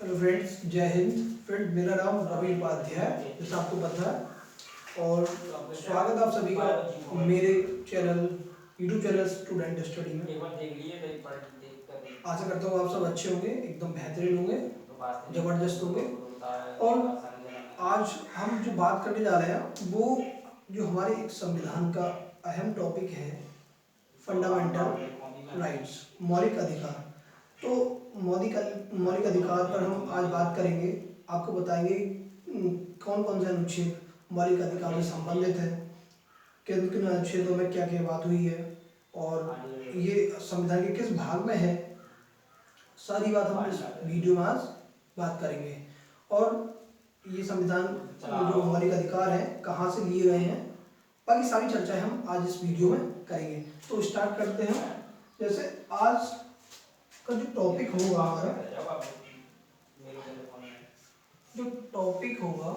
Hello friends, जय Hind. Friend, मेरा नाम रवि उपाध्याय है, जैसा आपको पता है। और स्वागत है आप सभी का मेरे channel YouTube channel student study में। आशा करता हूँ आप सब अच्छे होंगे, एकदम बेहतरीन होंगे, ज़बरदस्त होंगे। और आज हम जो बात करने जा रहे हैं वो जो हमारे एक संविधान का अहम टॉपिक है, फंडामेंटल राइट्स, मौलिक अधिकार। तो मौलिक अधिकार पर हम आज बात करेंगे। आपको बताएंगे कौन कौन से अनुच्छेद मौलिक अधिकार से संबंधित है, किन किन अनुच्छेदों में क्या क्या बात हुई है और ये संविधान के किस भाग में है। सारी बात हम इस वीडियो में आज बात करेंगे। और ये संविधान जो मौलिक अधिकार है कहाँ से लिए गए हैं, बाकी सारी चर्चाएं हम आज इस वीडियो में करेंगे। तो स्टार्ट करते हैं। जैसे आज का जो टॉपिक होगा हमारा, जो टॉपिक होगा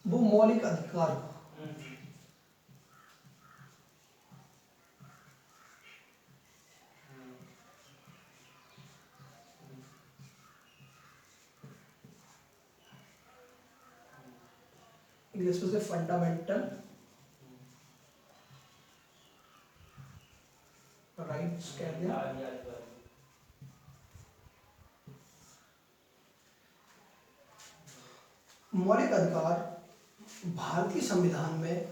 वो मौलिक अधिकार का। इंग्लिश में से फंडामेंटल राइट्स कहते हैं। मौलिक अधिकार भारतीय संविधान में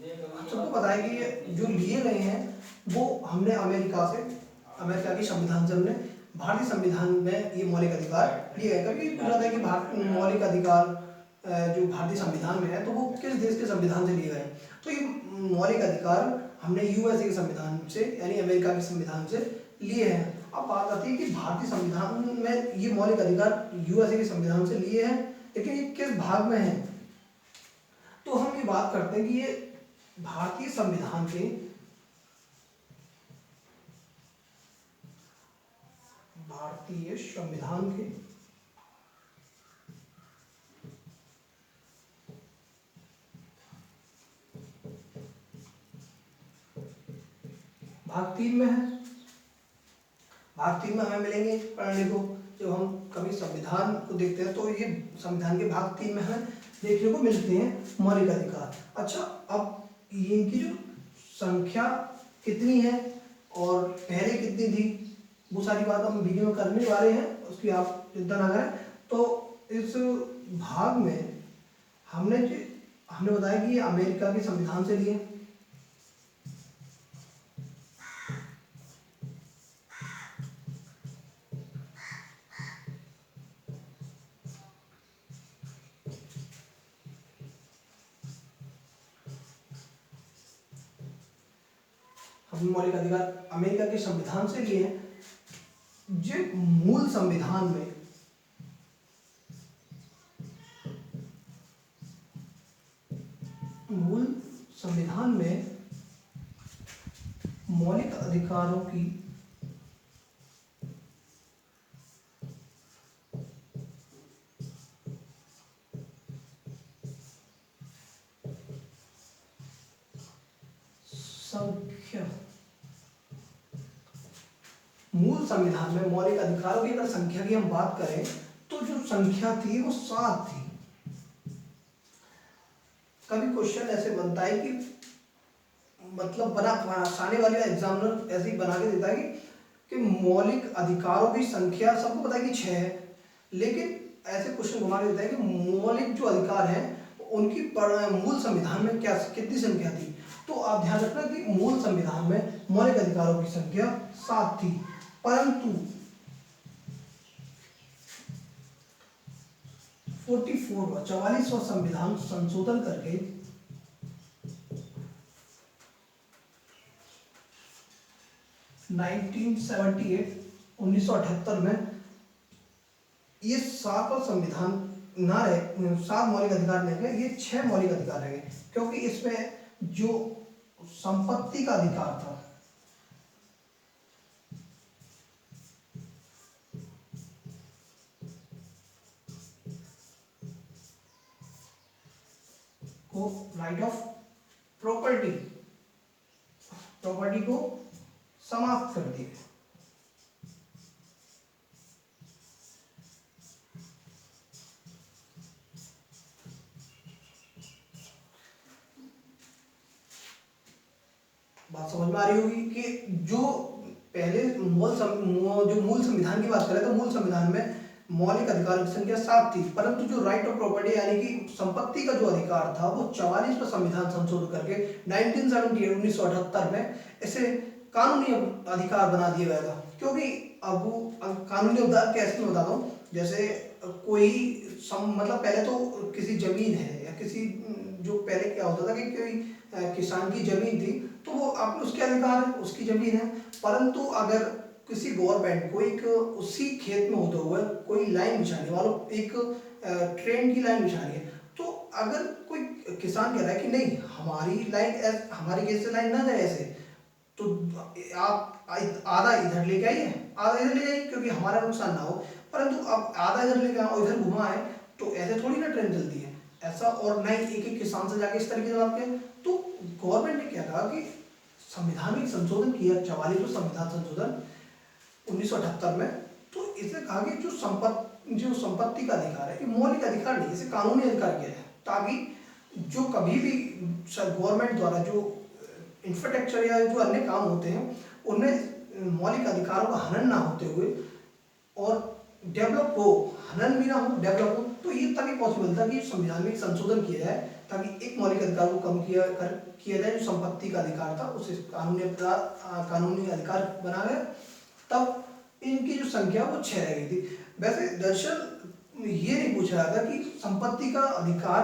सबको पता है कि ये जो लिए गए हैं वो हमने अमेरिका की संविधान से हमने भारतीय संविधान में ये मौलिक अधिकार लिए गए। कभी पूछा था कि मौलिक अधिकार जो भारतीय संविधान में है तो वो किस देश के संविधान से लिए गए। तो ये मौलिक अधिकार हमने यूएसए के संविधान से यानी अमेरिका के संविधान से लिए हैं। अब बात आती है कि भारतीय संविधान में ये मौलिक अधिकार यूएसए के संविधान से लिए हैं, लेकिन ये किस भाग में है। तो हम ये बात करते हैं कि ये भारतीय संविधान के भाग 3 में है। भाग 3 में हमें मिलेंगे पढ़ने को। जब हम कभी संविधान को देखते हैं तो ये संविधान के भाग 3 में हमें देखने को मिलते हैं मौलिक अधिकार। अच्छा, अब इनकी जो संख्या कितनी है और पहले कितनी थी, वो सारी बात हम वीडियो में करने वाले हैं, उसकी आप चिंता ना करें। तो इस भाग में हमने बताया कि ये अमेरिका के संविधान से लिए। हमने मौलिक अधिकार अमेरिका के संविधान से लिए हैं। जो मूल संविधान में मौलिक अधिकारों की संख्या, मूल संविधान में मौलिक अधिकारों की अगर संख्या की हम बात करें तो जो संख्या थी वो 7 थी। कभी क्वेश्चन ऐसे बनता है कि मतलब आसानी वाले एग्जामिनर ऐसे ही बना के देता है कि मौलिक अधिकारों की संख्या सबको पता है कि 6 है, लेकिन ऐसे क्वेश्चन घुमा के देता है कि मौलिक जो अधिकार है उनकी मूल संविधान में क्या कितनी संख्या थी। तो आप ध्यान रखना कि मूल संविधान में मौलिक अधिकारों की संख्या 7 थी, परंतु 44वां संविधान संशोधन करके 1978 में ये 7वां संविधान ना रहे, 7 मौलिक अधिकार नहीं रहे, ये 6 मौलिक अधिकार रह गए, क्योंकि इसमें जो संपत्ति का अधिकार था को राइट ऑफ प्रॉपर्टी को समाप्त कर दिया। बात समझ में आ रही होगी कि जो पहले जो मूल संविधान की बात करें तो मूल संविधान में मौलिक अधिकारों की संख्या 7 थी, परंतु जो राइट ऑफ प्रॉपर्टी यानी कि संपत्ति का जो अधिकार था वो 44 पर संविधान संशोधन करके 1978 में इसे कानूनी अधिकार बना दिया गया था। क्योंकि अब वो कानूनी अधिकार कैसे मैं बताता हूँ, जैसे कोई मतलब पहले तो किसी जमीन है या किसी जो पहले क्या होता था कि कोई किसान की जमीन थी तो वो आप उसके अधिकार है, उसकी जमीन है, परंतु अगर किसी गवर्नमेंट को एक उसी खेत में होते हुए कोई लाइन बिछानी, मान लो एक ट्रेन की लाइन बिछानी है, तो अगर कोई किसान कह रहा है कि नहीं हमारी लाइन हमारी खेत से लाइन ना जाए ऐसे, तो आप आधा इधर लेके आइए आधा इधर ले आइए क्योंकि हमारा नुकसान ना हो, परंतु अब आधा इधर लेके आओ इधर घुमा है तो ऐसे थोड़ी ना ट्रेन चलती है ऐसा। और नहीं एक एक किसान से जाके इस तरीके से बात किया, तो गवर्नमेंट ने क्या कहा कि संविधान में संशोधन किया 44 संविधान संशोधन 1978 में, तो इसने कहा कि जो संपत्ति का अधिकार है ये मौलिक अधिकार नहीं, इसे कानूनी अधिकार किया है, ताकि जो कभी भी गवर्नमेंट द्वारा जो इंफ्रास्ट्रक्चर या जो अन्य काम होते हैं उनमें मौलिक अधिकारों का हनन ना होते हुए और डेवलप हो, हनन भी ना हो डेवलप हो, तो ये तभी पॉसिबल था कि संविधान में संशोधन किया जाए ताकि एक मौलिक अधिकार को कम किया जाए, जो संपत्ति का अधिकार था उसे कानूनी अधिकार बना गया। तब इनकी जो संख्या वो 6 रह गई थी। वैसे दरअसल ये नहीं पूछा जाता कि संपत्ति का अधिकार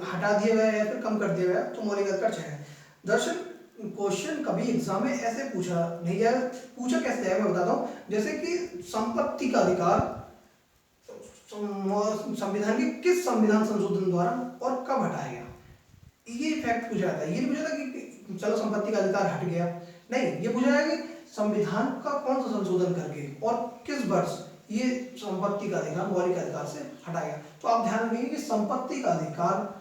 हटा दिया गया या फिर कम कर दिया गया तो मौलिक अधिकार 6 है। दरअसल क्वेश्चन कभी एग्जाम में ऐसे पूछा नहीं जाएगा, पूछा कैसे जाएगा मैं बताता हूँ। जैसे कि संपत्ति का अधिकार संविधान के किस संविधान संशोधन द्वारा और कब हटाया गया, ये फैक्ट पूछा जाता है। ये नहीं पूछा था कि चलो संपत्ति का अधिकार हट गया, नहीं, ये पूछा जाएगा कि संविधान का कौन सा संशोधन करके और किस वर्ष ये संपत्ति का अधिकार मौलिक अधिकार से हटाया गया। तो आप ध्यान रखिए कि संपत्ति का अधिकार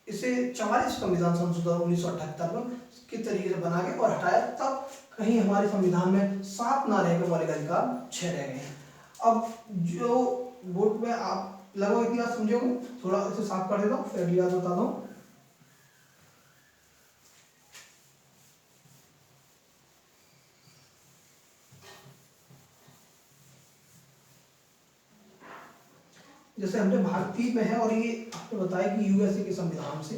इसे 44 संविधान संशोधन 1978 में किस तरीके से बना के और हटाया, तब कहीं हमारे संविधान में 7 ना रह गए मौलिक अधिकार 6 रह गए। अब जो बोर्ड में आप लगभग इतनी बात समझे होंगे, थोड़ा इसे साफ कर देता हूँ फिर अगली बात बताता हूँ। जैसे हमने भारतीय में है और ये आपने बताया कि यूएसए के संविधान से,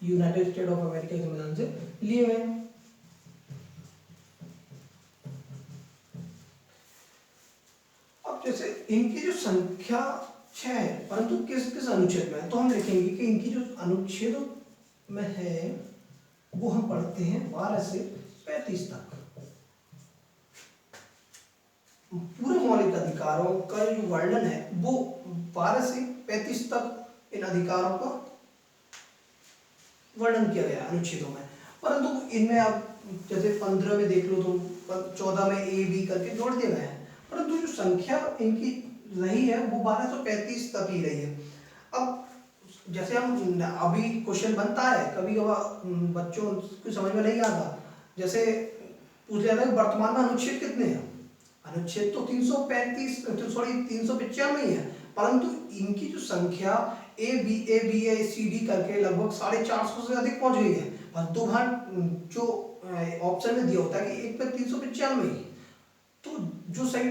यूनाइटेड स्टेट ऑफ अमेरिका के संविधान से लिए गए। अब जैसे इनकी जो संख्या 6 है परंतु किस किस अनुच्छेद में है, तो हम देखेंगे कि इनकी जो अनुच्छेद में है वो हम पढ़ते हैं 12 से 35 तक। पूरे मौलिक अधिकारों का जो वर्णन है वो 12 से 35 तक इन अधिकारों का वर्णन किया गया अनुच्छेदों में। परंतु इनमें आप जैसे 15 में देख लो तो 14 में ए बी करके जोड़ दिए गए हैं, परंतु जो संख्या इनकी रही है वो 1235 तक ही रही है। अब जैसे हम अभी क्वेश्चन बनता है कभी कभी बच्चों को समझ में नहीं आता, जैसे पूछ लिया था वर्तमान में अनुच्छेद कितने हैं, अनुच्छेद तो 395 ही है, परंतु इनकी जो संख्या ए सी डी करके लगभग 450 से अधिक पहुंच गई है। बस दो बार जो ऑप्शन में दिया होता है कि एक पे 395 ही, तो जो सही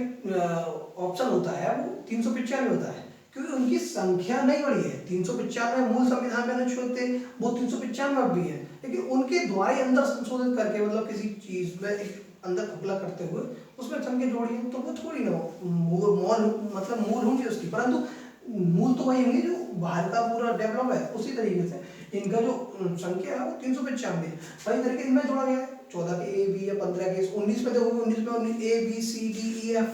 ऑप्शन होता है वो 395 होता है क्योंकि उनकी संख्या नहीं बढ़ी है। 395 मूल संविधान में अनुच्छेद थे, वो 395 भी है, लेकिन उनके द्वारा ही अंदर संशोधित करके मतलब किसी चीज में एक अंदर खुला करते हुए उसमें संख्या जोड़ी है, तो वो थोड़ी ना मतलब मूल होंगी उसकी, परंतु मूल तो वही होंगी जो बाहर का पूरा डेवलप है। उसी तरीके से इनका जो संख्या है वो 395 वही तरीके इनमें जोड़ा गया है। 14 के ए बी या 15 के 19 में देखोगे 19 में A B C D E F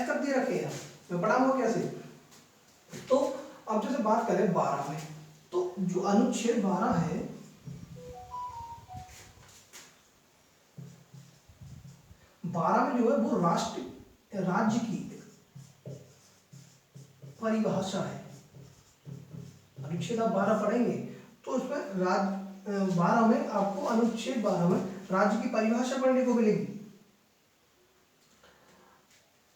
तक दे रखे हैं, मैं पढ़ाऊंगा कैसे। तो अब जैसे बात करें 12 में, तो जो अनुच्छेद 12 है 12 में जो है वो राज्य की परिभाषा है। अनुच्छेद आप 12 पढ़ेंगे तो उसमें 12 में आपको अनुच्छेद 12 में राज्य की परिभाषा पढ़ने को मिलेगी।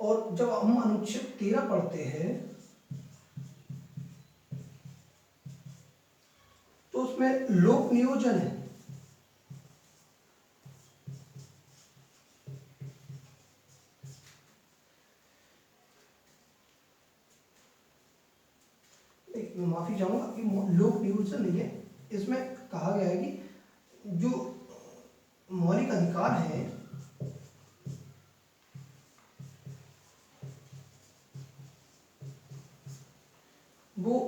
और जब हम अनुच्छेद 13 पढ़ते हैं तो उसमें लोक नियोजन है, माफी चाहूंगा कि लोक नियोजन नहीं है, इसमें कहा गया है कि जो मौलिक अधिकार है वो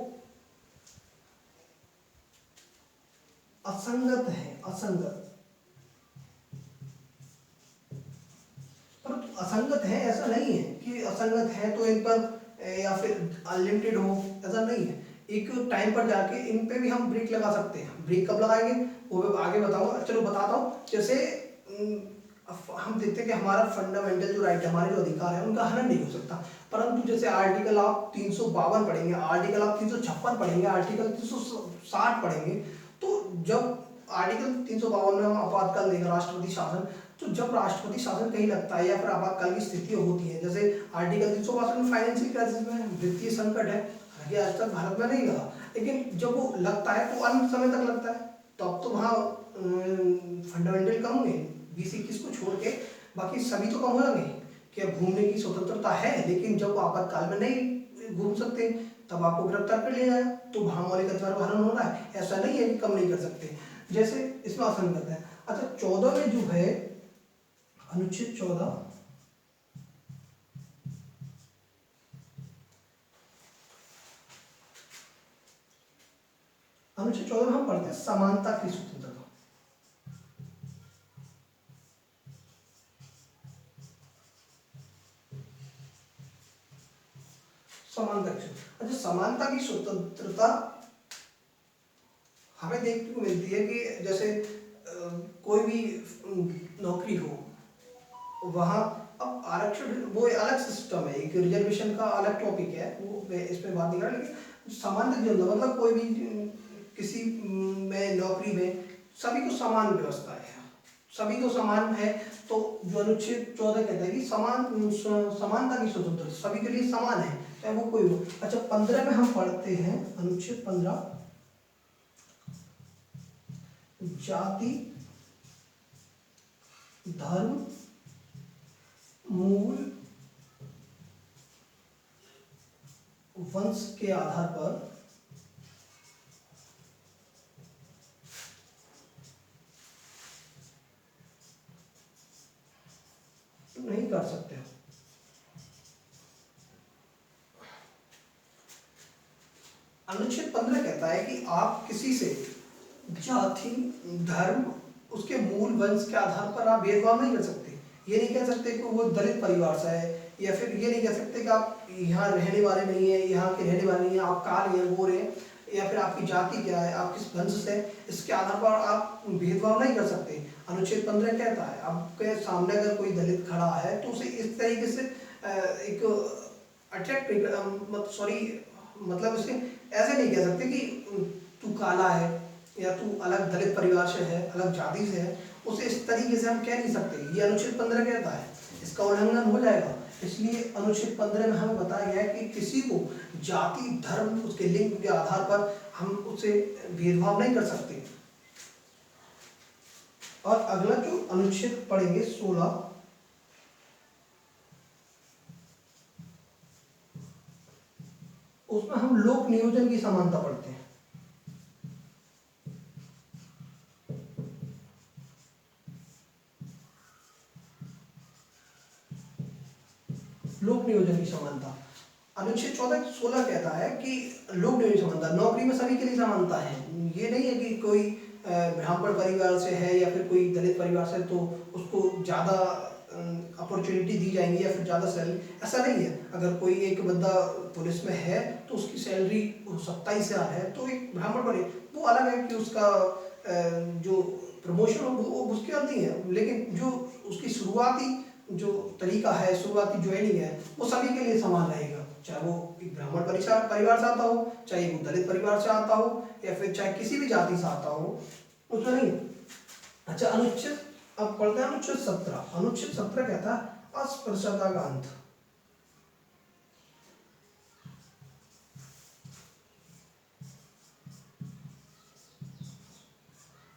असंगत है, असंगत, परंतु असंगत है ऐसा नहीं है कि असंगत है तो इन पर या फिर अनलिमिटेड हो, ऐसा नहीं है। एक टाइम पर जाके इन पे भी हम ब्रेक लगा सकते हैं। ब्रेक कब लगाएंगे वो मैं आगे बताऊंगा। चलो बताता हूँ। जैसे हम देखते हैं कि हमारा फंडामेंटल जो राइट है, हमारे जो अधिकार है उनका हनन नहीं हो सकता, परंतु जैसे आर्टिकल आप 352 पढ़ेंगे, आर्टिकल आप 356 पढ़ेंगे, आर्टिकल 360 पढ़ेंगे, तो जब आर्टिकल 352 में हम आपातकाल देगा राष्ट्रपति शासन, तो जब राष्ट्रपति शासन कहीं लगता है या फिर आपातकाल की स्थिति होती है, जैसे आर्टिकल 362 में फाइनेंशियल क्राइसिस में वित्तीय संकट है, हालांकि आज तक भारत में नहीं लगा, लेकिन जब वो लगता है तो अन्य समय तक लगता है, तब तो वहाँ फंडामेंटल कम होंगे, 20-21 को छोड़ के बाकी सभी तो कम हो जाएंगे। क्या घूमने की स्वतंत्रता है, लेकिन जब आपातकाल में नहीं घूम सकते तब आपको गिरफ्तार कर लिया जाए, तो वहाँ मौलिक अधिकार का हनन हो रहा है। ऐसा नहीं है कि कम नहीं कर सकते, जैसे इसमें असंगत है। अच्छा 14 में जो है अनुच्छेद 14, अनुच्छेद 14 में हम पढ़ते हैं समानता की स्वतंत्रता। समानता की, अच्छा समानता की स्वतंत्रता हमें देखने को मिलती है कि जैसे कोई भी नौकरी हो, वहाँ अब आरक्षण वो अलग सिस्टम है, एक रिजर्वेशन का अलग टॉपिक है, वो मैं इस पे बात नहीं कर रहा, लेकिन समानता की जनता मतलब कोई भी किसी में नौकरी में सभी को समान व्यवस्था है, सभी को समान है। तो जो अनुच्छेद 14 कहता है कि समानता की स्वतंत्रता, सभी के लिए समान है, चाहे वो कोई हो। अच्छा 15 में हम पढ़ते हैं अनुच्छेद 15, जाति, धर्म, मूल, वंश के आधार पर नहीं कर सकते। अनुच्छेद 15 कहता है कि आप किसी से जाति, धर्म, उसके मूल वंश के आधार पर आप भेदभाव नहीं कर सकते। ये नहीं कह सकते कि वो दलित परिवार से है, या फिर ये नहीं कह सकते कि आप यहाँ रहने वाले नहीं है, यहाँ के रहने वाले नहीं है, आप काले हैं, गोरे हैं, या फिर आपकी जाति क्या है, आप किस वंश से है, इसके आधार पर आप भेदभाव नहीं कर सकते। अनुच्छेद 15 कहता है आपके सामने अगर कोई दलित खड़ा है तो उसे इस तरीके से एक अट्रैक्ट सॉरी मतलब उसे ऐसे नहीं कह सकते कि तू काला है या तू अलग दलित परिवार से है, अलग जाति से है, उसे इस तरीके से हम कह नहीं सकते। ये अनुच्छेद 15 कहता है, इसका उल्लंघन हो जाएगा। इसलिए अनुच्छेद 15 में हमें बताया गया है कि किसी को जाति, धर्म, उसके लिंग के आधार पर हम उसे भेदभाव नहीं कर सकते। और अगला जो अनुच्छेद पढ़ेंगे 16, उसमें हम लोक नियोजन की समानता पढ़ते हैं। लोक नियोजन की समानता अनुच्छेद 16 कहता है कि लोक नियोजन समानता नौकरी में सभी के लिए समानता है। ये नहीं है कि कोई ब्राह्मण परिवार से है या फिर कोई दलित परिवार से तो उसको ज़्यादा अपॉर्चुनिटी दी जाएंगी या फिर ज़्यादा सैलरी, ऐसा नहीं है। अगर कोई एक बंदा पुलिस में है तो उसकी सैलरी 27,000 है, तो एक ब्राह्मण पर वो अलग है कि उसका जो प्रमोशन हो वो उसके अंदर ही है, लेकिन जो उसकी शुरुआती जो तरीका है, शुरुआती ज्वाइनिंग है, वो सभी के लिए समान रहेगा, चाहे वो एक ब्राह्मण परिवार से आता हो, चाहे वो दलित परिवार से आता हो, या फिर चाहे किसी भी जाति से आता हो, उसमें नहीं। अच्छा अनुच्छेद अब पढ़ते हैं अनुच्छेद 17। अनुच्छेद 17 कहता है अस्पृश्यता का अंत।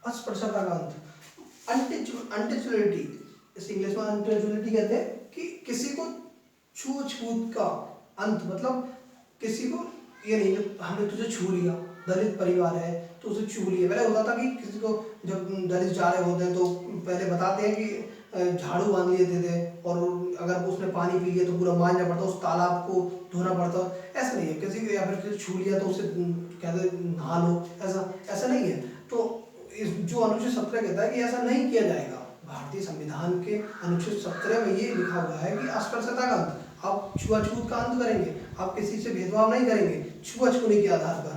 अस्पृश्यता का अंत, अनटचेबिलिटी, इस इंग्लिश में अनटचेबिलिटी कहते हैं कि किसी को छूत का अंत, मतलब किसी को ये नहीं कि हमने तुझे छू लिया, दलित परिवार है तो उसे छू लिया। पहले होता था कि किसी को जब दलित जा रहे होते हैं तो पहले बताते हैं कि झाड़ू बांध लिए थे और अगर उसने पानी पी लिया तो पूरा मांझना पड़ता, उस तालाब को धोना पड़ता। ऐसा नहीं है किसी को, या फिर किसी छू लिया तो उसे कहते नहा लो, ऐसा ऐसा नहीं है। तो इस जो अनुच्छेद 17 कहता है कि ऐसा नहीं किया जाएगा। भारतीय संविधान के अनुच्छेद 17 में ये लिखा हुआ है कि अस्पृश्यता का अंत, आप छुआछूत का अंत करेंगे, आप किसी से भेदभाव नहीं करेंगे छुआछूनी के आधार पर।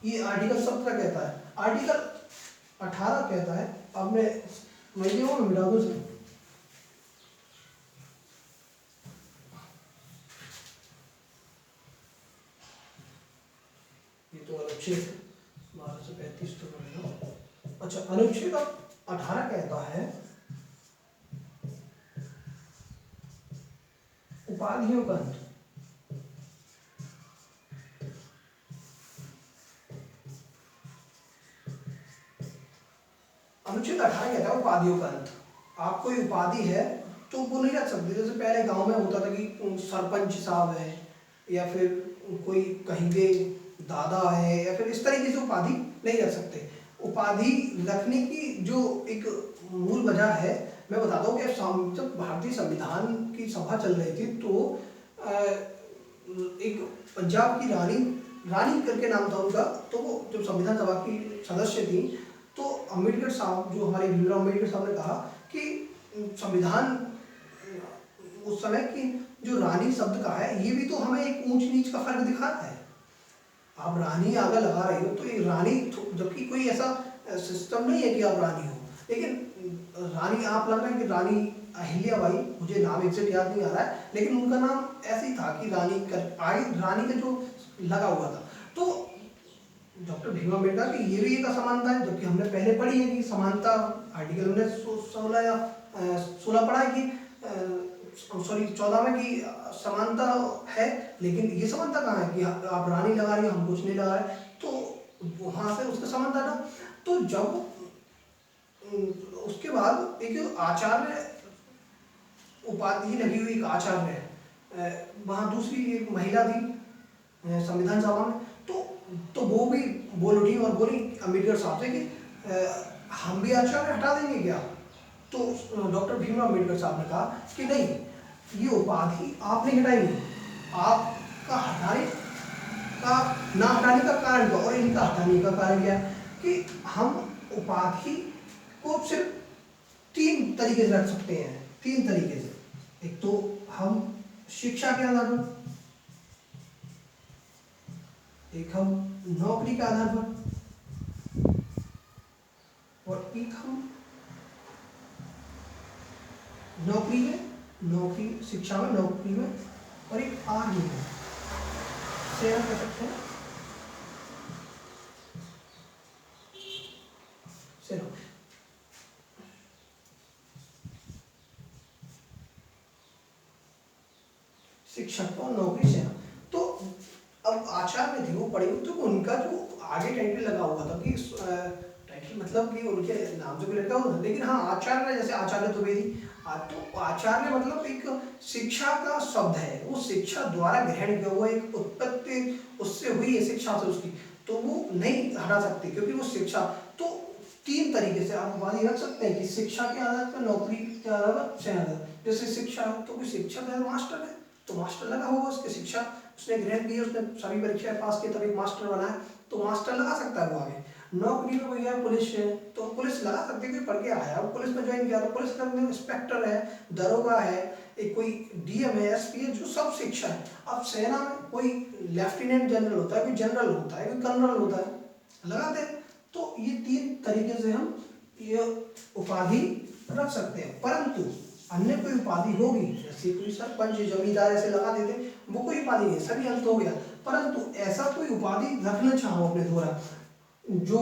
ये आर्टिकल 17 कहता है। आर्टिकल 18 कहता है, अब मैं वीडियो में मिटा दूं सर, ये तो अनुच्छेद 12 से 35 तो मिलेगा। अच्छा, अनुच्छेद 18 कहता है उपाधियों का अंत। अनुच्छेद 18 कहता है उपाधियों का अंत। आप कोई उपाधि है तो वो नहीं रख सकते। जैसे पहले गांव में होता था कि सरपंच साहब है, या फिर कोई कहीं के दादा है, या फिर इस तरीके से उपाधि नहीं रख सकते। उपाधि रखने की जो एक मूल वजह है मैं बताता हूँ कि जब भारतीय संविधान की सभा चल रही थी तो एक पंजाब की रानी रानी करके नाम था उनका, तो वो जब संविधान सभा की सदस्य थी तो अम्बेडकर साहब, जो हमारे भीमराव अम्बेडकर साहब ने कहा कि संविधान उस समय की जो रानी शब्द का है ये भी तो हमें एक ऊंच नीच का फर्क दिखाता है। आप रानी आगे लगा रही हो तो एक रानी, जबकि कोई ऐसा सिस्टम नहीं है कि आप रानी हो, लेकिन रानी आप लग रहा है कि रानी अहिल्याबाई, मुझे नाम एग्जैक्ट याद नहीं आ रहा है, लेकिन उनका नाम ऐसे ही था कि रानी का जो लगा हुआ था। तो डॉक्टर भीमराव अम्बेडकर की ये भी एक असमानता है, जबकि हमने पहले पढ़ी है कि समानता आर्टिकल हमने 16 या 16 पढ़ा है कि सॉरी 14 में कि समानता है, लेकिन ये समानता कहाँ है कि आप रानी लगा रही हो, हम कुछ नहीं लगा रहे, तो वहाँ से उसका समानता था। तो जब उसके बाद एक आचार्य उपाधि लगी हुई, एक आचार्य है, वहाँ दूसरी एक महिला थी संविधान सभा में, तो वो भी बोल उठी और बोली अम्बेडकर साहब से कि हम भी आचार्य हटा देंगे क्या। तो डॉक्टर भीमराव अम्बेडकर साहब ने कहा कि नहीं, ये उपाधि आप नहीं हटाएंगे, आपका हटाने का, ना हटाने का कारण क्या, और इनका हटाने का कारण क्या है कि हम उपाधि को सिर्फ 3 तरीके से रख सकते हैं। 3 तरीके से, एक तो हम शिक्षा के आधार पर, एक हम नौकरी के आधार पर, और एक हम नौकरी शिक्षा में, नौकरी में, और एक आर्मी में, सेना कह सकते हैं, सेना। शिक्षक और नौकरी, सेना। तो अब आचार्य में थे वो पढ़े, तो उनका जो आगे टाइटल लगा हुआ था कि टाइटल मतलब कि उनके नाम से भी लगा हुआ था, लेकिन हाँ आचार्य, जैसे आचार्य द्विवेदी, तो आचार्य मतलब एक शिक्षा का शब्द है, वो शिक्षा द्वारा ग्रहण किया हुआ एक उत्पत्ति उससे हुई है, शिक्षा से उसकी, तो वो नहीं हटा सकते क्योंकि वो शिक्षा। तो 3 तरीके से आप उपाधि रख सकते हैं कि शिक्षा के आधार पर, नौकरी के आधार पर, सेना आधार। जैसे शिक्षा तो कोई शिक्षक है, मास्टर है, तो मास्टर लगा होगा उसके, शिक्षा उसने ग्रहण की, उसने सभी परीक्षाएं पास की तभी मास्टर बना है, तो मास्टर लगा सकता है वो आगे। नौकरी में कोई है पुलिस है तो पुलिस लगा सकते हैं, कोई पढ़ के आया वो पुलिस में ज्वाइन किया तो पुलिस करने, इंस्पेक्टर है, दरोगा है, एक कोई डीएम है, एसपी है, जो सब शिक्षा है। अब सेना में कोई लेफ्टिनेंट जनरल होता है, कोई जनरल होता है, कोई कर्नल होता है, लगाते हैं। तो ये 3 तरीके से हम ये उपाधि रख सकते हैं। परंतु अन्य कोई उपाधि होगी, जैसे कोई सरपंच, जमींदार ऐसे लगा देते, वो कोई उपाधि नहीं, सभी अंत हो गया। परंतु ऐसा कोई उपाधि रखना चाहो अपने द्वारा जो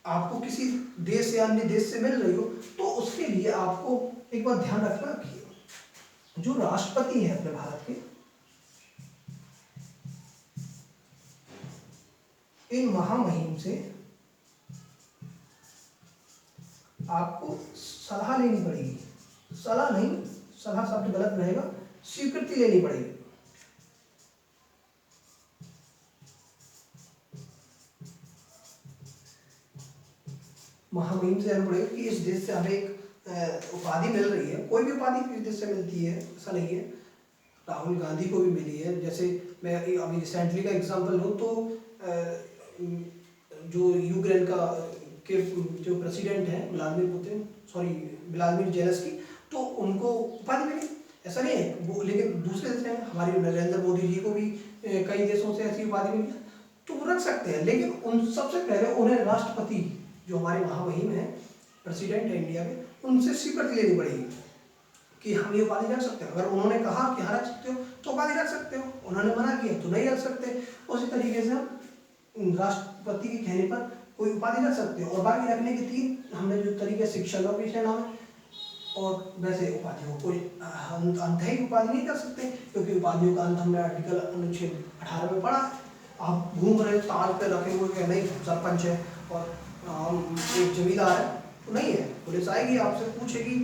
आपको किसी देश या अन्य देश से मिल रही हो, तो उसके लिए आपको एक बात ध्यान रखना कि जो राष्ट्रपति है अपने भारत के, इन महामहिम से आपको सलाह लेनी पड़ेगी। सलाह नहीं, सलाह शब्द गलत रहेगा, स्वीकृति लेनी पड़ेगी। महामहिम से जानना पड़ेगा कि इस देश से हमें एक उपाधि मिल रही है। कोई भी उपाधि किस देश से मिलती है ऐसा नहीं है, राहुल गांधी को भी मिली है। जैसे मैं अभी रिसेंटली का एग्जांपल लूँ तो जो यूक्रेन का के जो प्रेसिडेंट हैं व्लादिमीर जेलेंस्की, तो उनको उपाधि मिली, ऐसा नहीं है वो। लेकिन दूसरे देश हैं, हमारे नरेंद्र मोदी जी को भी कई देशों से ऐसी उपाधि मिली, तो वो रख सकते हैं। लेकिन उन सबसे पहले उन्हें राष्ट्रपति, जो हमारे महामहिम हैं, प्रेसिडेंट है इंडिया के, उनसे स्वीकृति लेनी पड़ेगी कि हम ये उपाधि रख सकते हैं। अगर उन्होंने कहा कि हाँ रख सकते हो तो उपाधि रख सकते हो, उन्होंने मना किया तो नहीं रख सकते। उसी तरीके से हम राष्ट्रपति के कहने पर कोई उपाधि रख सकते हो। और बाकी रखने के 3 हमने जो तरीके, शिक्षा का विषय नाम है, और वैसे उपाधियों कोई अंत ही उपाधि नहीं कर सकते, क्योंकि उपाधियों का अंत हमने आर्टिकल अनुच्छेद 18 में पढ़ा। आप घूम रहे ताज पे रखे हुए नहीं, सरपंच है और एक जमींदार है तो नहीं है, पुलिस आएगी आपसे पूछेगी,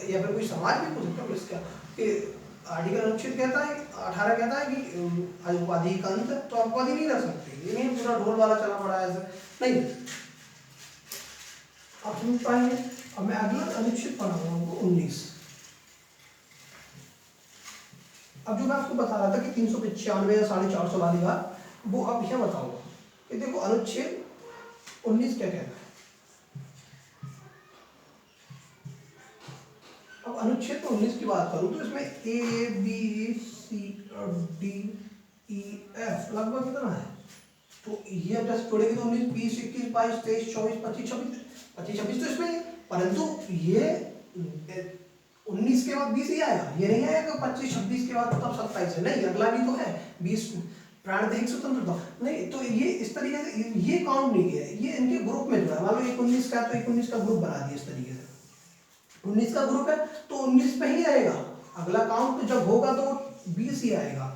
या फिर कोई समाज भी पूछ सकता है पुलिस का कि आर्टिकल अनुच्छेद कहता है 18 कहता है कि उपाधि का अंत, तो आप उपाधि नहीं रख सकते। ये नहीं पूरा ढोल वाला चला पड़ा है ऐसे नहीं, आप समझ पाएंगे। अब मैं अगला अनुच्छेद पढ़ाऊंगा आपको 19। अब जो मैं आपको बता रहा था कि 395 या 450 वाली बात, वो अब यह बताऊंगा कि देखो अनुच्छेद 19 क्या कहता है। अब अनुच्छेद 19 की बात करूं तो इसमें A B C D E F लगभग कितना है, तो ये अब जैसे जोड़ेंगे तो 19 20 21 22 23 24 25 26 तो इसमें है। परंतु ये 19 के बाद 20 ही आएगा, ये नहीं आएगा 25 26 के बाद तब 27 है, नहीं, अगला भी तो है 20 प्राणदैहिक स्वतंत्रता, नहीं। तो ये इस तरीके से ये काउंट नहीं है, ये इनके ग्रुप में जो है, मान लो 19 का, तो 19 का ग्रुप बना दिया इस तरीके से, 19 का ग्रुप है तो 19 पे ही आएगा। अगला काउंट जब होगा तो 20 ही आएगा,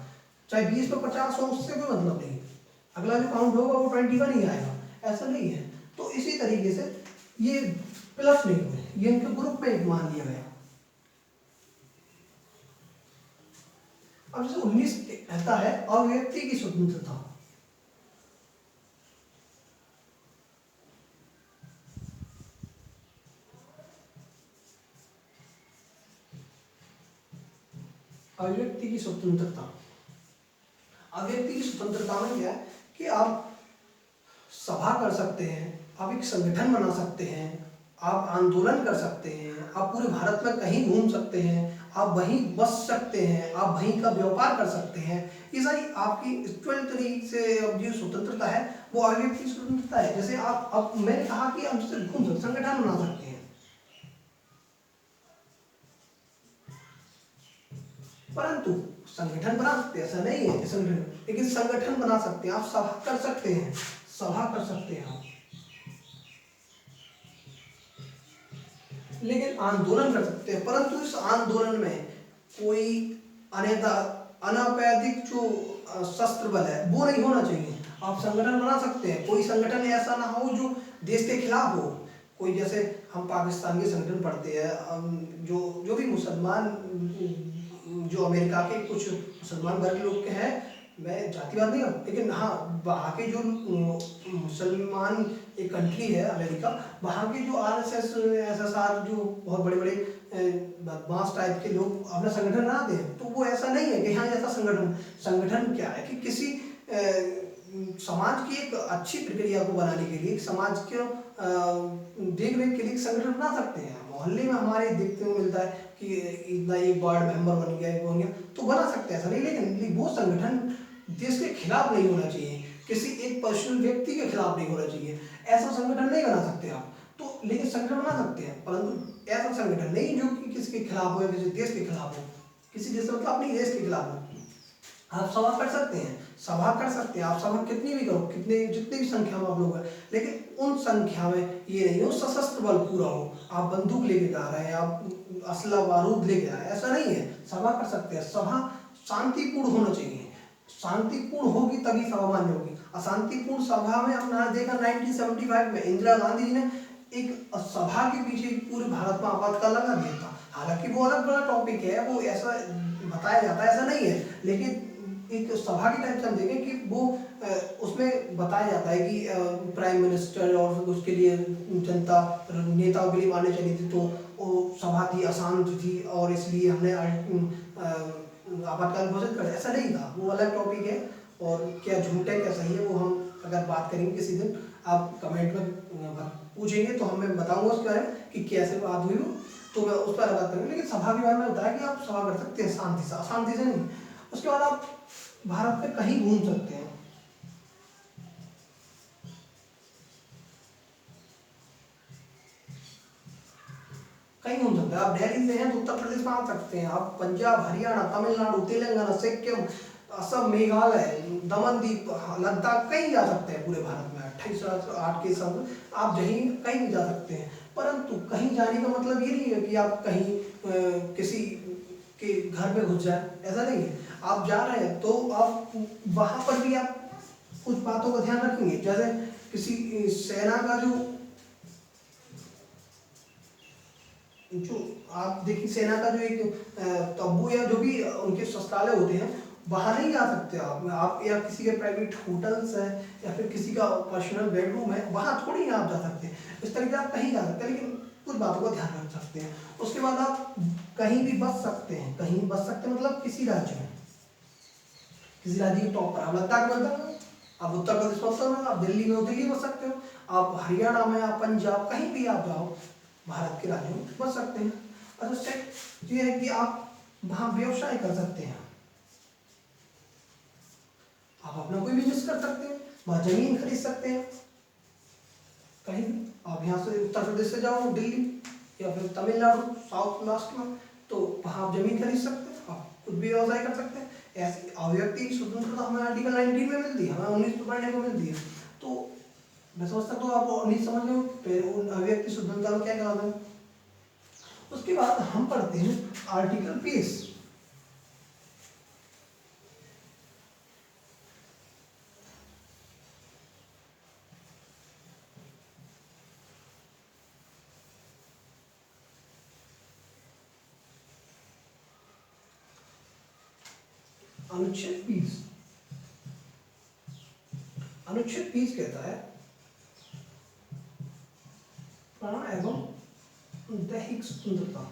चाहे 20 पे 50 हो, उससे कोई मतलब नहीं। अगला जो काउंट होगा वो 21 ही आएगा, ऐसा नहीं है। तो इसी तरीके से ये प्लस नहीं हुए, ये इनके ग्रुप में मान लिया गया। अब जैसे 19 कहता है अव्यक्ति की स्वतंत्रता, अव्यक्ति की स्वतंत्रता, अव्यक्ति की स्वतंत्रता में क्या है कि आप सभा कर सकते हैं, आप एक संगठन बना सकते हैं, आप आंदोलन कर सकते हैं, आप पूरे भारत में कहीं घूम सकते हैं, आप वहीं बस सकते हैं, आप वहीं का व्यापार कर सकते हैं। ये सारी आपकी स्पिरिचुअल तरीके से अब जो स्वतंत्रता है वो अव्यक्ति स्वतंत्रता है। जैसे आप, अब मैंने कहा कि आप जैसे घूम सकते, संगठन बना सकते हैं, परंतु संगठन बना सकते हैं ऐसा नहीं है कि संगठन, लेकिन संगठन बना सकते हैं, आप सभा कर सकते हैं, सभा कर सकते हैं आप, लेकिन आंदोलन कर सकते हैं। परंतु इस आंदोलन में कोई अनैतिक जो शस्त्र बल है वो नहीं होना चाहिए। आप संगठन बना सकते हैं, कोई संगठन ऐसा ना हो जो देश के खिलाफ हो। कोई जैसे हम पाकिस्तान के संगठन पढ़ते हैं, जो भी मुसलमान, जो अमेरिका के कुछ मुसलमान वर्ग लोग के हैं, मैं जातिवाद नहीं हूँ, लेकिन हाँ वहाँ के जो मुसलमान एक कंट्री है अमेरिका, वहाँ के जो RSS SSR जो बहुत बड़े बड़े बदमाश टाइप के लोग अपना संगठन बनाते हैं, तो वो ऐसा नहीं है कि हाँ ऐसा संगठन क्या है कि किसी समाज की एक अच्छी प्रक्रिया को बनाने के लिए, समाज को देख रेख के लिए संगठन बना सकते हैं। मोहल्ले में हमारे देखते हुए मिलता है कि इतना एक वार्ड मेंबर बन गया, एक बन गया, तो बना सकते हैं ऐसा नहीं, लेकिन वो संगठन देश के खिलाफ नहीं होना चाहिए, किसी एक पर्सनल व्यक्ति के खिलाफ नहीं होना चाहिए, ऐसा संगठन नहीं बना सकते आप। तो लेकिन संगठन बना सकते हैं, परंतु ऐसा संगठन नहीं जो कि किसी के खिलाफ हो या किसी देश के खिलाफ हो, किसी देश मतलब अपने देश के खिलाफ हो। आप सभा कर सकते हैं, सभा कर सकते हैं, आप सभा कितनी भी करो, जितनी भी संख्या में आप लोग हैं, लेकिन उन संख्या में ये नहीं हो सशस्त्र बल पूरा हो, आप बंदूक लेके जा रहे हैं, आप असला बारूद लेके जा रहे हैं, ऐसा नहीं है। सभा कर सकते हैं, सभा शांतिपूर्ण होना चाहिए, शांतिपूर्ण होगी तभी सभा मान्य होगी। अशांतिपूर्ण सभा में हमने देखा 1975 में इंदिरा गांधी जी ने एक सभा के पीछे पूरे भारत में आपातकाल लगा दिया था। हालांकि वो अलग बड़ा टॉपिक है, वो ऐसा बताया जाता है ऐसा नहीं है, लेकिन एक सभा की टाइप से हम देखें कि वो उसमें बताया जाता है कि प्राइम मिनिस्टर और उसके लिए जनता नेताओं के लिए माने चली थी, तो वो सभा थी अशांत थी और इसलिए हमने आपातकाल घोषित कर दिया। ऐसा नहीं था, वो अलग टॉपिक है। और क्या झूठ है क्या सही है वो हम अगर बात करेंगे किसी दिन, आप कमेंट में पूछेंगे तो हमें बताऊंगा उसके बारे में कि कैसे बात हुई हो, तो मैं उस पर बात करूँगा। लेकिन सभा के बारे में बताया कि आप सभा कर सकते हैं शांति से, अशांति से नहीं। उसके बाद आप भारत में कहीं घूम सकते हैं, कहीं घूम सकते हैं। आप दिल्ली से हैं तो उत्तर प्रदेश में आ सकते हैं, आप पंजाब, हरियाणा, तमिलनाडु, तेलंगाना, सिक्किम, असम, मेघालय, दमन दीप, लद्दाख, कहीं जा सकते हैं पूरे भारत में। 28,8 के संग आप कहीं कहीं भी जा सकते हैं। परंतु कहीं जाने का मतलब ये नहीं है कि आप कहीं किसी के घर में घुस जाए, ऐसा नहीं है। आप जा रहे हैं तो आप वहां पर भी आप कुछ बातों का ध्यान रखेंगे। जैसे किसी सेना का जो आप देखिए सेना का जो एक तब्बू या जो भी उनके शस्त्रालय होते हैं, वहां नहीं जा सकते आप या किसी के प्राइवेट होटल्स है या फिर किसी का पर्सनल बेडरूम है, वहां थोड़ी ना आप जा सकते हैं। इस तरीके आप कहीं जा सकते हैं, लेकिन कुछ बातों का ध्यान रख सकते हैं। उसके बाद आप कहीं भी बस सकते हैं, कहीं बस सकते हैं मतलब किसी राज्य में, किसी राज्य के टॉप पर। आप लद्दाख में बस, आप उत्तर प्रदेश में बस, आप दिल्ली में हो दिल्ली बस सकते हो, आप हरियाणा में, आप पंजाब, कहीं भी आप जाओ भारत के राज्यों में बच सकते हैं। अच्छा स्टेप ये है कि आप वहाँ व्यवसाय कर सकते हैं, आप अपना कोई बिजनेस कर सकते हैं, वहाँ जमीन खरीद सकते हैं कहीं भी। आप यहाँ से उत्तर प्रदेश से जाओ दिल्ली या फिर तमिलनाडु साउथ लास्ट में, तो वहाँ आप जमीन खरीद सकते हैं, आप कुछ भी व्यवसाय कर सकते हैं। ऐसी अभिव्यक्ति की स्वतंत्रता हमें आर्टिकल 19 में मिलती है, हमें 19 में पढ़ने को मिलती है। तो मैं समझता हूँ आप 19 समझ लो अभिव्यक्ति स्वतंत्रता में क्या कहते हैं। उसके बाद हम पढ़ते हैं आर्टिकल 20। अनुच्छेद 20, अनुच्छेद 20 कहता है प्राण एवं दैहिक स्वतंत्रता।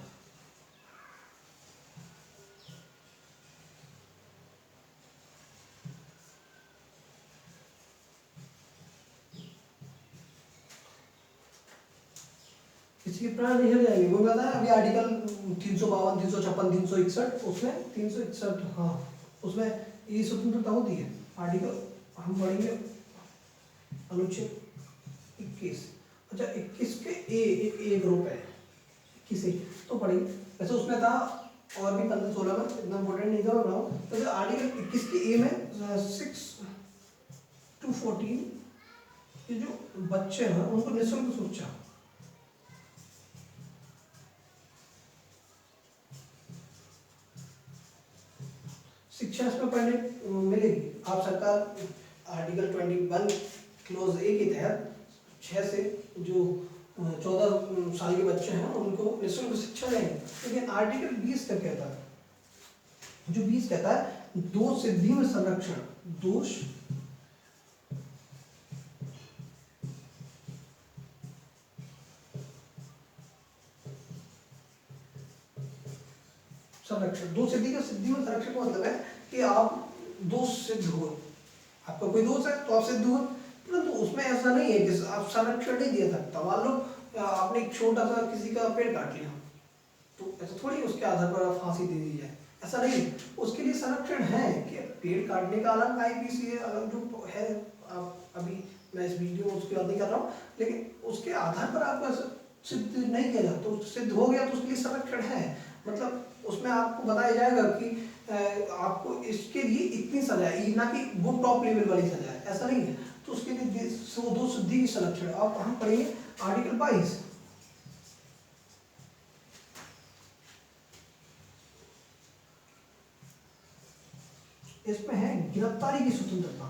किसी के प्राण नहीं जाएंगे, वो बताया अभी आर्टिकल 352, 356, 361, उसमें 361, हाँ उसमें ये स्वतंत्रता होती है। आर्टिकल हम पढ़ेंगे अनुच्छेद 21। अच्छा 21 के ए ग्रुप है, 21 ए तो पढ़ेंगे। वैसे उसमें था और भी 15-16 में, इतना इम्पोर्टेंट नहीं था मैं पढ़ाऊँ। तो आर्टिकल 21 के ए में 6 to 14 ये जो बच्चे हैं उनको निःशुल्क शिक्षा, शिक्षा इसमें पढ़ने मिलेगी। आप सरकार आर्टिकल 21 क्लोज ए के तहत 6 से जो 14 साल के बच्चे हैं उनको निःशुल्क शिक्षा देंगे। लेकिन आर्टिकल 20 क्या कहता है, जो 20 कहता है दोष सिद्धि में संरक्षण, दोष संरक्षण, दोष सिद्धि का सिद्धि में संरक्षण का मतलब है कि आप दोष सिद्ध हो, आपका कोई दोष है तो आप सिद्ध हो। परंतु उसमें ऐसा नहीं है कि आप संरक्षण नहीं दे सकता। मान लो आपने एक छोटा सा किसी का पेड़ काट लिया, तो ऐसा थोड़ी उसके आधार पर आप फांसी दे दी जाए, ऐसा नहीं है। उसके लिए संरक्षण है कि पेड़ काटने का अलग आईपीसी है, अलग जो है। आप अभी मैं इस वीडियो में उसकी बात नहीं कर रहा हूँ, लेकिन उसके आधार पर आपको ऐसा सिद्ध नहीं किया जाता, तो सिद्ध हो गया तो उसके लिए संरक्षण है। मतलब उसमें आपको बताया जाएगा कि आपको इसके लिए इतनी सजा है, ना कि वो टॉप लेवल वाली सजा है, ऐसा नहीं है। तो उसके लिए दो सिद्धि की संरक्षण। अब हम पढ़ेंगे आर्टिकल 22। इसमें है गिरफ्तारी की स्वतंत्रता।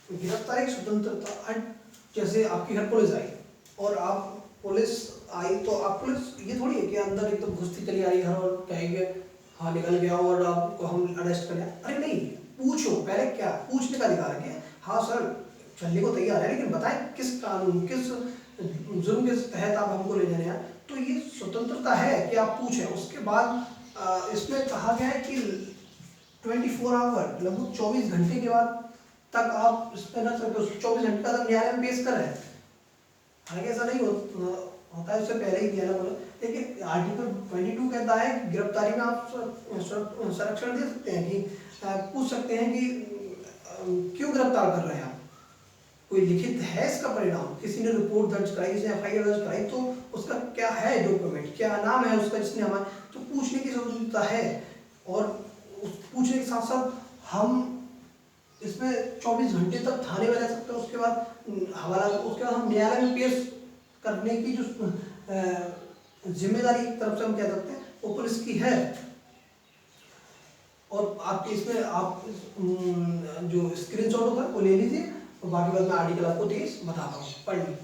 गिरफ्तारी की स्वतंत्रता जैसे आपके घर पुलिस आई और आप पुलिस आई तो आप पुलिस ये थोड़ी है कि अंदर एकदम घुसती चली आ रही घर और कहेंगे हाँ निकल गया और आपको हम अरेस्ट कर लिया। अरे नहीं, पूछो पहले, क्या पूछने का अधिकार है क्या? हाँ सर चलने को तैयार है, लेकिन बताएं किस कानून, किस जुर्म के तहत आप हमको ले जाने हैं। तो ये स्वतंत्रता है कि आप पूछें। उसके बाद इसमें कहा गया है कि 24 आवर, लगभग 24 घंटे के बाद तक आप इस पर रख सकते हो, 24 घंटे का तक न्यायालय में पेश करें। हालांकि ऐसा नहीं होता है, उससे पहले ही दिया बोला। लेकिन आर्टिकल 22 कहता है गिरफ्तारी में आप संरक्षण दे सकते हैं कि पूछ सकते हैं कि क्यों गिरफ्तार कर रहे हैं आप, कोई लिखित है इसका परिणाम, किसी ने रिपोर्ट दर्ज कराई, किसी ने एफआईआर दर्ज कराई, तो उसका क्या है डॉक्यूमेंट, क्या नाम है उसका जिसने हमारे, तो पूछने की जरूरत है। और पूछने के साथ साथ हम इसमें 24 घंटे तक थाने में रह सकते हैं। उसके बाद हवाला, उसके बाद हम न्यायालय में पेश करने की जो जिम्मेदारी एक तरफ से हम कह सकते हैं वो पुलिस की है। और आपके इसमें आप जो स्क्रीनशॉट होगा वो ले लीजिए, और बाकी बात मैं आर्टिकल आपको 23 बताता हूँ, पढ़ लीजिए।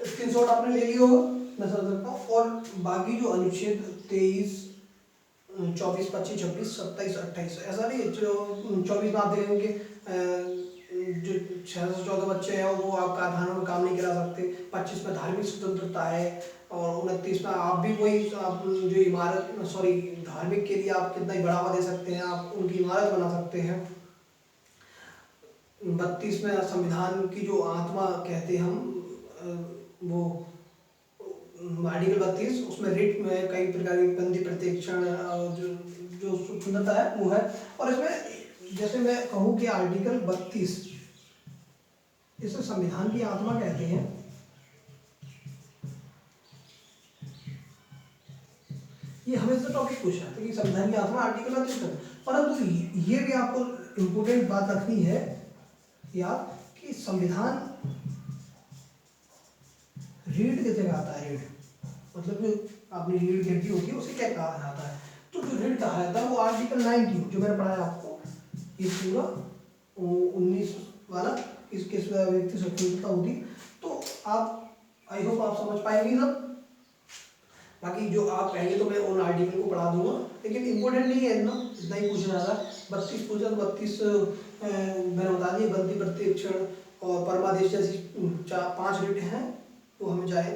स्क्रीनशॉट आपने ले लिया होगा, मैं समझ सकता हूँ। और बाकी जो अनुच्छेद 23, 24, 25, 26, 27, 28, ऐसा नहीं जो 24 में आप देखेंगे जो 6 से 14 बच्चे हैं वो आपका थानों में काम नहीं करा सकते। 25 में धार्मिक स्वतंत्रता है, और 29 में आप भी कोई आप जो इमारत, सॉरी, धार्मिक के लिए आप कितना ही बढ़ावा दे सकते हैं, आप उनकी इमारत बना सकते हैं। 32 में संविधान की जो आत्मा कहते हैं हम, वो आर्टिकल 32, उसमें रिट में कई प्रकार की बंदी प्रतिक्षण जो जो स्वतंत्रता है वो है। और इसमें जैसे मैं कहूँ कि आर्टिकल 32 इसे संविधान की आत्मा कहते हैं। ये हमेशा टॉपिक पूछा है कि संविधान की आत्मा आर्टिकल 32 है, परंतु ये भी आपको इम्पोर्टेंट बात रखनी है याद कि संविधान रीढ़ की जगह आता है। रीढ़ मतलब जो आपने रीढ़ की हड्डी होती है उसे क्या कहा जाता है, तो जो रीढ़ कहा जाता है वो आर्टिकल 19 जो मैंने पढ़ाया आपको, ये पूरा 19 वाला किस व्यक्ति स्वतंत्रता होती। तो आप, आई होप आप समझ पाएंगे सब। बाकी जो आप कहेंगे तो मैं उन आर्टिकल को पढ़ा दूंगा, लेकिन इम्पोर्टेंट नहीं है इतना ही पूछा जा रहा है। 32 पूछा तो 32 मैंने बता दिया, बंदी प्रतिक्षण और परमादेश जैसी 5 रिट हैं, वो हमें चाहे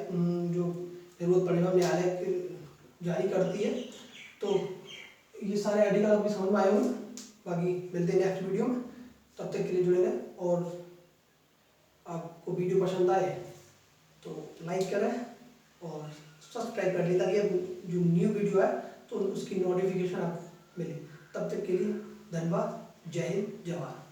जो जरूरत पड़ेगा न्यायालय जारी करती है। तो ये सारे आर्टिकल आपको समझ में आए होंगे। बाकी मिलते हैं नेक्स्ट वीडियो में, तब तक के लिए जुड़े रहें। और आपको वीडियो पसंद आए तो लाइक करें और सब्सक्राइब कर लें, ताकि अब जो न्यू वीडियो है तो उसकी नोटिफिकेशन आपको मिले। तब तक के लिए धन्यवाद। जय हिंद, जय भारत।